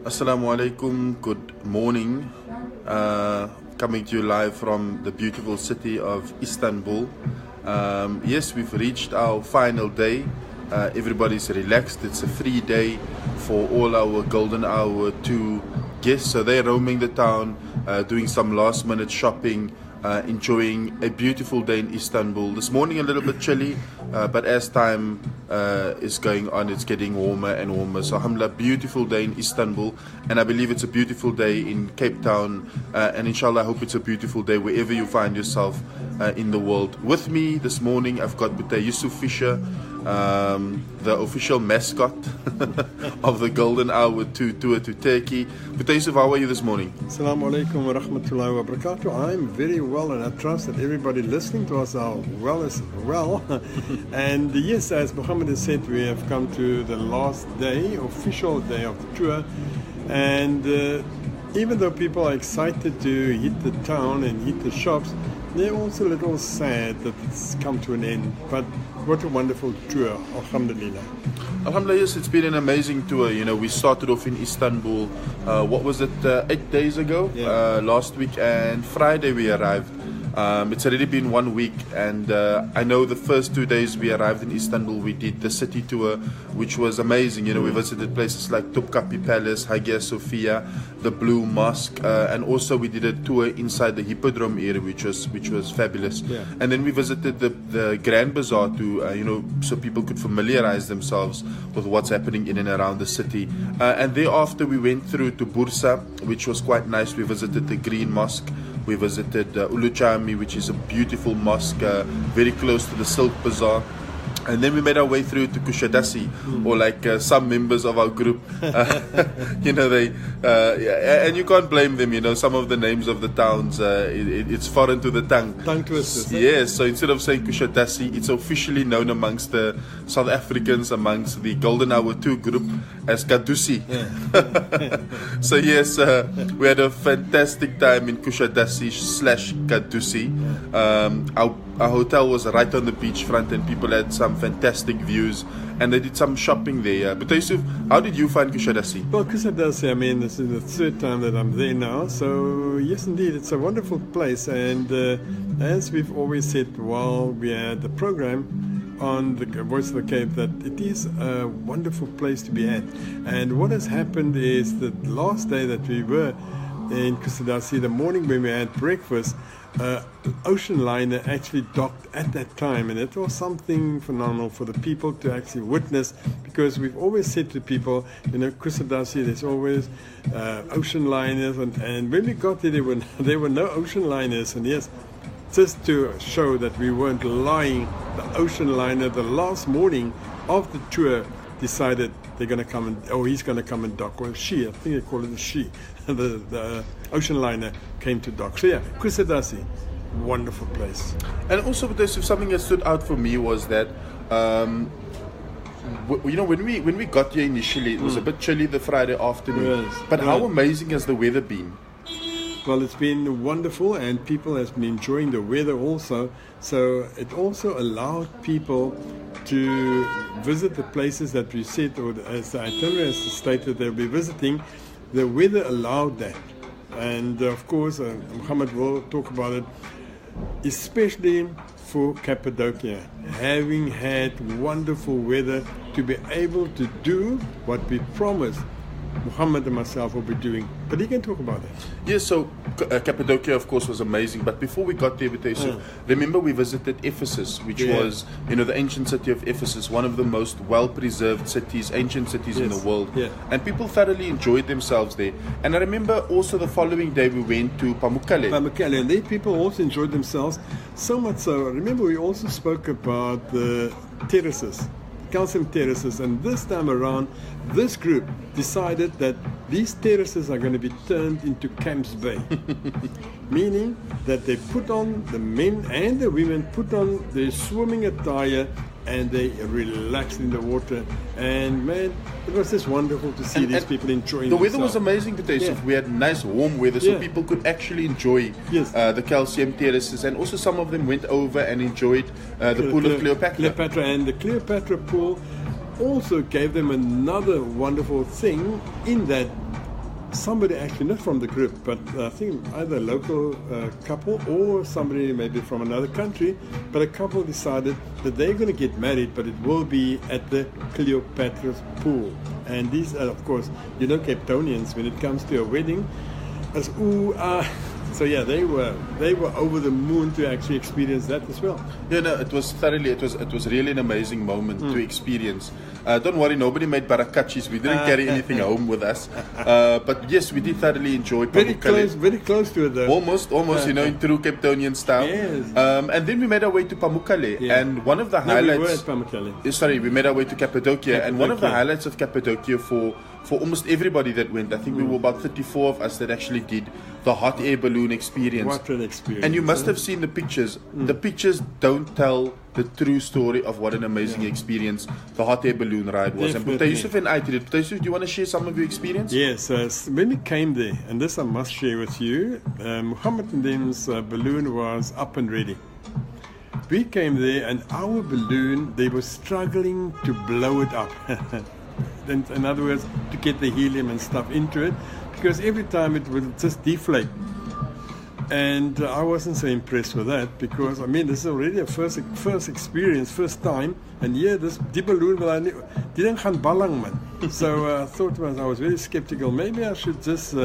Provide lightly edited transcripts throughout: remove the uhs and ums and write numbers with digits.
Assalamu alaikum, good morning. Coming to you live from the beautiful city of Istanbul. Yes, we've reached our final day. Everybody's relaxed. It's a free day for all our Golden Hour 2 guests. So they're roaming the town, doing some last minute shopping, enjoying a beautiful day in Istanbul. This morning a little bit chilly, but as time is going on, it's getting warmer and warmer. So alhamdulillah, beautiful day in Istanbul, and I believe it's a beautiful day in Cape Town, and inshallah I hope it's a beautiful day wherever you find yourself in the world. With me this morning I've got Butay Yusuf Fisher, the official mascot of the Golden Hour 2 tour to Turkey. Butay Yusuf, how are you this morning? Assalamu alaikum wa rahmatullahi wa barakatuh. I'm very well, and I trust that everybody listening to us are well as well. And yes, as Muhammad has said, we have come to the last day, official day of the tour. And even though people are excited to hit the town and hit the shops, they're also a little sad that it's come to an end. But what a wonderful tour, alhamdulillah. Alhamdulillah, yes, it's been an amazing tour. You know, we started off in Istanbul, what was it, 8 days ago? Yeah. Last week, and Friday we arrived. It's already been 1 week, and I know the first 2 days we arrived in Istanbul, we did the city tour, which was amazing. You know, we visited places like Topkapi Palace, Hagia Sophia, the Blue Mosque, and also we did a tour inside the Hippodrome area, which was fabulous. Yeah. And then we visited the Grand Bazaar to, so people could familiarize themselves with what's happening in and around the city. And thereafter we went through to Bursa, which was quite nice. We visited the Green Mosque. We visited Ulu Jami, which is a beautiful mosque, very close to the Silk Bazaar. And then we made our way through to Kushadasi, or like some members of our group, and you can't blame them, some of the names of the towns, it's foreign to the tongue. Tongue twisters. Yes, so instead of saying Kushadasi, it's officially known amongst the South Africans, amongst the Golden Hour 2 group, as Kadusi. Yeah. So yes, we had a fantastic time in Kushadasi / Kadusi. Our hotel was right on the beachfront, and people had some fantastic views, and they did some shopping there. But Yusuf, how did you find Kushadasi? Well, Kushadasi, I mean, this is the third time that I'm there now. So, yes, indeed, it's a wonderful place. And as we've always said while we had the program on the Voice of the Cape, that it is a wonderful place to be at. And what has happened is the last day that we were in Kushadasi, the morning when we had breakfast, ocean liner actually docked at that time, and it was something phenomenal for the people to actually witness, because we've always said to people, Kushadasi, there's always ocean liners, and when we got there, there were no ocean liners. And yes, just to show that we weren't lying, the ocean liner the last morning of the tour decided he's going to come and dock. Well, I think they call it a she. The ocean liner came to dock. So yeah, Kushadasi, wonderful place. And also, something that stood out for me was that, when we got here initially, it was a bit chilly the Friday afternoon. Yes. But how amazing has the weather been? Well, it's been wonderful, and people have been enjoying the weather also. So it also allowed people to visit the places that we said, or as the itinerary has stated they'll be visiting. The weather allowed that. And of course, Muhammad will talk about it, especially for Cappadocia, having had wonderful weather, to be able to do what we promised Muhammad and myself will be doing. But he can talk about that. Yes, so Cappadocia, of course, was amazing. But before we got there, remember we visited Ephesus, which was, the ancient city of Ephesus, one of the most well-preserved ancient cities in the world. Yeah. And people thoroughly enjoyed themselves there. And I remember also the following day we went to Pamukkale. And there people also enjoyed themselves, so much so. Remember, we also spoke about the terraces, calcium terraces, and this time around this group decided that these terraces are going to be turned into Camps Bay. Meaning that they put on, the men and the women put on their swimming attire and they relaxed in the water. And man, it was just wonderful to see these people enjoying the weather themselves. was amazing today. So we had nice warm weather, so people could actually enjoy the calcium terraces, and also some of them went over and enjoyed the pool of Cleopatra. And the Cleopatra pool also gave them another wonderful thing, in that somebody actually, not from the group, but I think either a local couple or somebody maybe from another country, but a couple decided that they're going to get married, but it will be at the Cleopatra's Pool. And these are, of course, Cape Townians, when it comes to a wedding, as so yeah, they were over the moon to actually experience that as well. Yeah, no, it was really an amazing moment to experience. Don't worry, nobody made barakachis. We didn't carry anything home with us. But yes, we did thoroughly enjoy Pamukkale. Very close to it though. Almost, in true Cape Townian style. Yes. And then we made our way to Pamukkale. Yeah. And one of the highlights... we were at Pamukkale. Sorry, we made our way to Cappadocia. And one of the highlights of Cappadocia for almost everybody that went, I think we were about 34 of us that actually did the hot air balloon experience. What an experience. And you must have seen the pictures. The pictures don't tell the true story of what an amazing experience the hot air balloon ride was. Definitely. And Buta Yusuf and I did it. Buta Yusuf, do you want to share some of your experience? Yes, when we came there, and this I must share with you, Muhammad and them's balloon was up and ready. We came there and our balloon, they were struggling to blow it up. In other words, to get the helium and stuff into it, because every time it would just deflate. And I wasn't so impressed with that, because this is already a first experience, first time, and this die balloon didn't gaan ballang man. So I thought to myself, I was very skeptical. Maybe I should just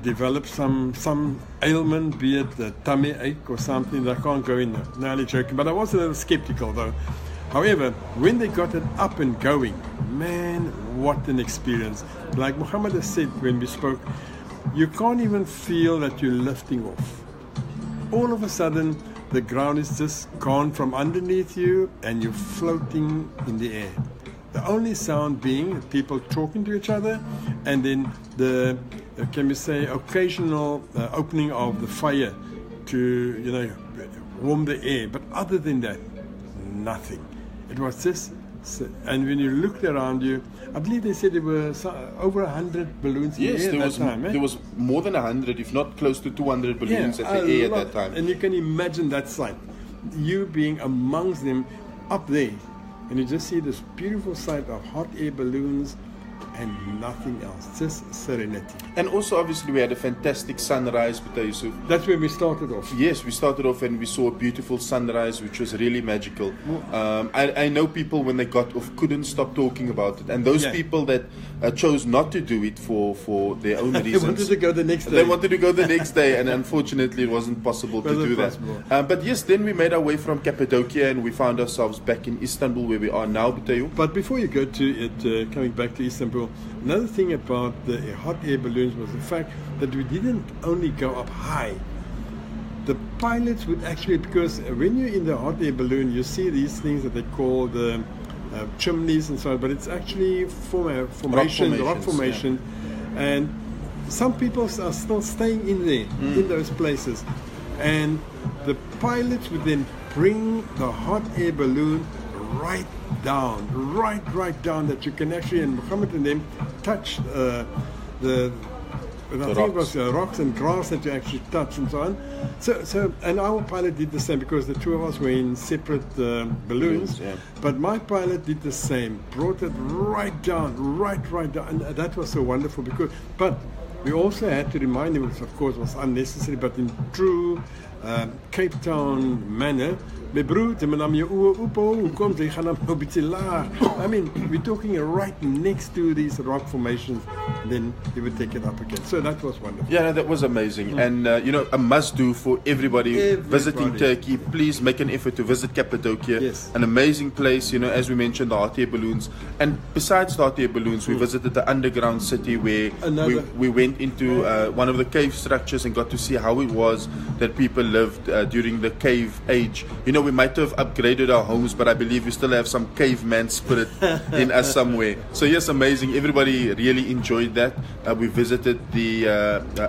develop some ailment, be it a tummy ache or something that I can't go in there. No, only joking, but I was a little skeptical though. However, when they got it up and going, man, what an experience. Like Muhammad has said when we spoke, you can't even feel that you're lifting off. All of a sudden, the ground is just gone from underneath you and you're floating in the air. The only sound being people talking to each other, and then the, can we say, occasional opening of the fire to, warm the air. But other than that, nothing. It was just, and when you looked around you, I believe they said there were over 100 balloons in the air at that time. There was more than 100, if not close to 200 balloons at the air at that time. And you can imagine that sight. You being amongst them up there, and you just see this beautiful sight of hot air balloons and nothing else, just serenity. And also, obviously, we had a fantastic sunrise, Buta Yusuf. That's where we started off. Yes, we started off and we saw a beautiful sunrise, which was really magical. I know people, when they got off, couldn't stop talking about it. And those people that chose not to do it for their own reasons. They wanted to go the next day. They wanted to go the next day, and unfortunately, it wasn't possible to do that. But yes, then we made our way from Cappadocia and we found ourselves back in Istanbul, where we are now, Buta Yusuf. But before you go to it, coming back to Istanbul, another thing about the hot air balloons was the fact that we didn't only go up high. The pilots would actually, because when you're in the hot air balloon, you see these things that they call the chimneys and so on, but it's actually rock formation. Yeah. And some people are still staying in there, in those places. And the pilots would then bring the hot air balloon right down, that you can actually, and Muhammad and them, touch the I think it was rocks and grass that you actually touch and so on. So and our pilot did the same, because the two of us were in separate balloons. Yeah. But my pilot did the same, brought it right down, and that was so wonderful. But we also had to remind him, which of course was unnecessary, but in true Cape Town manner. I mean, we're talking right next to these rock formations, then he would take it up again. So that was wonderful. Yeah, no, that was amazing. And, a must-do for everybody visiting Turkey. Please make an effort to visit Cappadocia. Yes. An amazing place, as we mentioned, the hot air balloons. And besides the hot air balloons, we visited the underground city where we went into one of the cave structures and got to see how it was that people lived during the cave age. We might have upgraded our homes, but I believe we still have some caveman spirit in us somewhere. So yes, amazing. Everybody really enjoyed that. We visited the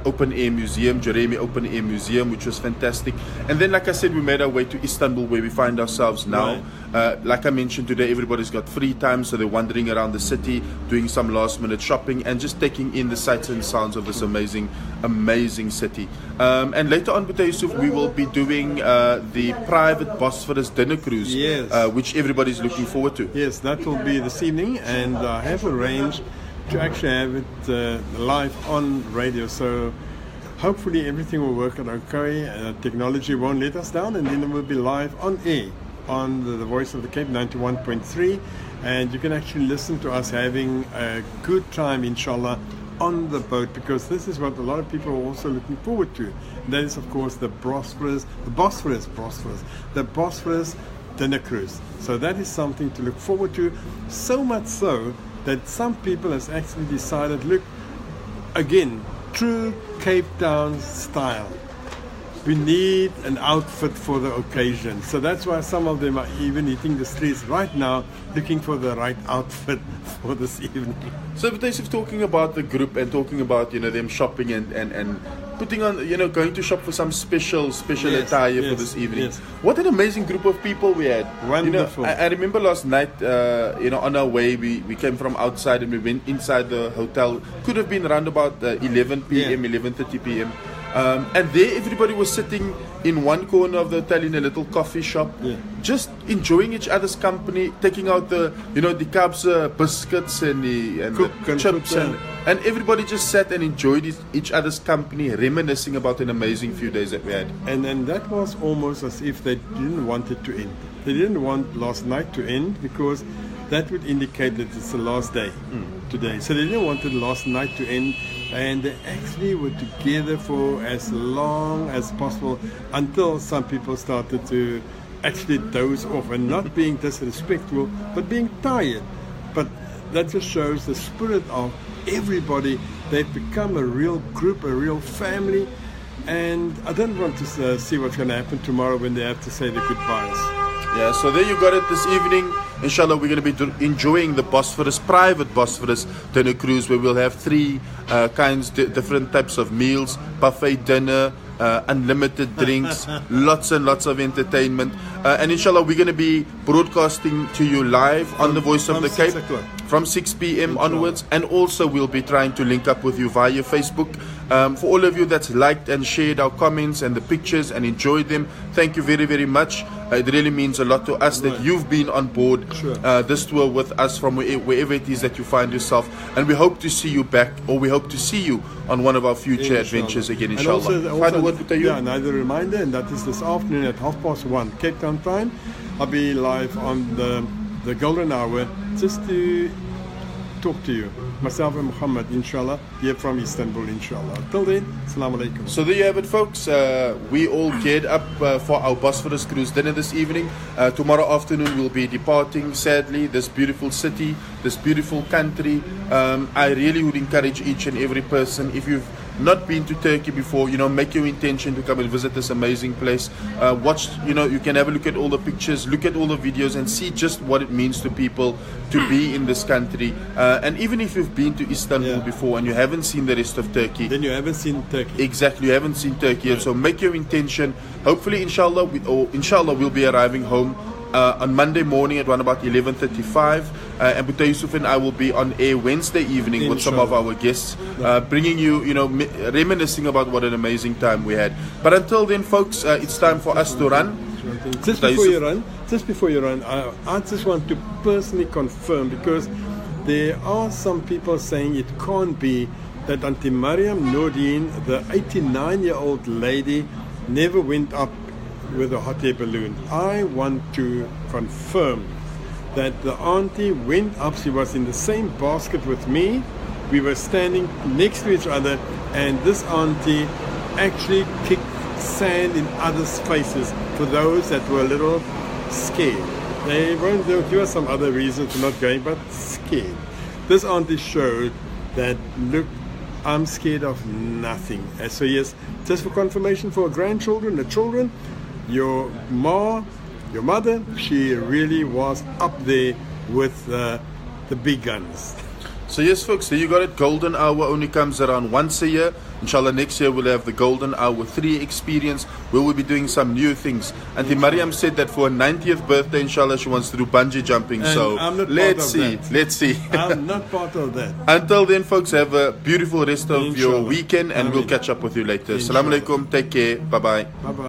Open Air Museum, Jeremy Open Air Museum, which was fantastic. And then, like I said, we made our way to Istanbul, where we find ourselves now. Right. Like I mentioned today, everybody's got free time, so they're wandering around the city, doing some last-minute shopping, and just taking in the sights and sounds of this amazing city. And later on, Buta Yusuf, we will be doing the private Bosphorus dinner cruise, yes, which everybody's looking forward to. Yes, that will be this evening, and I have arranged to actually have it live on radio. So hopefully everything will work out okay. Technology won't let us down, and then it will be live on air on the Voice of the Cape 91.3, and you can actually listen to us having a good time, inshallah, on the boat, because this is what a lot of people are also looking forward to. That is, of course, the Bosphorus dinner cruise. So that is something to look forward to, so much so that some people has actually decided, look, again, true Cape Town style, we need an outfit for the occasion. So that's why some of them are even hitting the streets right now looking for the right outfit for this evening. So if talking about the group and talking about them shopping and putting on, going to shop for some special attire for this evening. Yes. What an amazing group of people we had. Wonderful. I remember last night, on our way, we came from outside and we went inside the hotel. Could have been around about 11 p.m., 11:30 p.m. And there everybody was sitting in one corner of the hotel in a little coffee shop, just enjoying each other's company, taking out the cups, biscuits and the chips, and everybody just sat and enjoyed each other's company, reminiscing about an amazing few days that we had. And that was almost as if they didn't want it to end. They didn't want last night to end, because that would indicate that it's the last day today. So they didn't want the last night to end, and they actually were together for as long as possible, until some people started to actually doze off, and not being disrespectful, but being tired. But that just shows the spirit of everybody. They've become a real group, a real family, and I don't want to see what's going to happen tomorrow when they have to say their goodbyes. Yeah, so there you got it this evening. Inshallah, we're going to be enjoying the private Bosphorus dinner cruise, where we'll have three different types of meals, buffet dinner, unlimited drinks, lots and lots of entertainment. And inshallah, we're going to be broadcasting to you live on the Voice of the Cape from 6 p.m. onwards. And also we'll be trying to link up with you via Facebook. For all of you that's liked and shared our comments and the pictures and enjoyed them, thank you very, very much. It really means a lot to us that you've been on board this tour with us from wherever it is that you find yourself. And we hope to see you back, or we hope to see you on one of our future adventures again, inshallah. Final word with you. Another reminder, and that is this afternoon at 1:30 Cape Town time. I'll be live on the golden hour, just to talk to you, myself and Muhammad, inshallah, here from Istanbul, inshallah. Till then, assalamu alaikum. So there you have it, folks. We all geared up for our Bosphorus cruise dinner this evening. Tomorrow afternoon we'll be departing, sadly, this beautiful city, this beautiful country. I really would encourage each and every person, if you've not been to Turkey before, make your intention to come and visit this amazing place. Watch, you can have a look at all the pictures, look at all the videos, and see just what it means to people to be in this country. And even if you've been to Istanbul before and you haven't seen the rest of Turkey, then you haven't seen Turkey. Exactly, you haven't seen Turkey yet. So make your intention. Hopefully, inshallah, we'll be arriving home on Monday morning at around about 11:35. And Buta Yusuf and I will be on air Wednesday evening with some of our guests, bringing you, reminiscing about what an amazing time we had. But until then, folks, it's time for us to run. Just before you run, I just want to personally confirm, because there are some people saying it can't be that Auntie Mariam Nordin, the 89-year-old lady, never went up with a hot air balloon. I want to confirm that the auntie went up. She was in the same basket with me. We were standing next to each other, and this auntie actually kicked sand in others' faces for those that were a little scared. They'll give us some other reasons for not going, but scared. This auntie showed that, look, I'm scared of nothing. And so yes, just for confirmation for our grandchildren, the children, your mother, she really was up there with the big guns. So yes, folks, there you got it. Golden Hour only comes around once a year. Inshallah, next year we'll have the Golden Hour 3 experience, where we'll be doing some new things. Auntie Mariam said that for her 90th birthday, inshallah, she wants to do bungee jumping. And so let's see. I'm not part of that. Until then, folks, have a beautiful rest of your weekend, and we'll catch up with you later. Assalamu alaikum. Take care. Bye-bye. Bye-bye.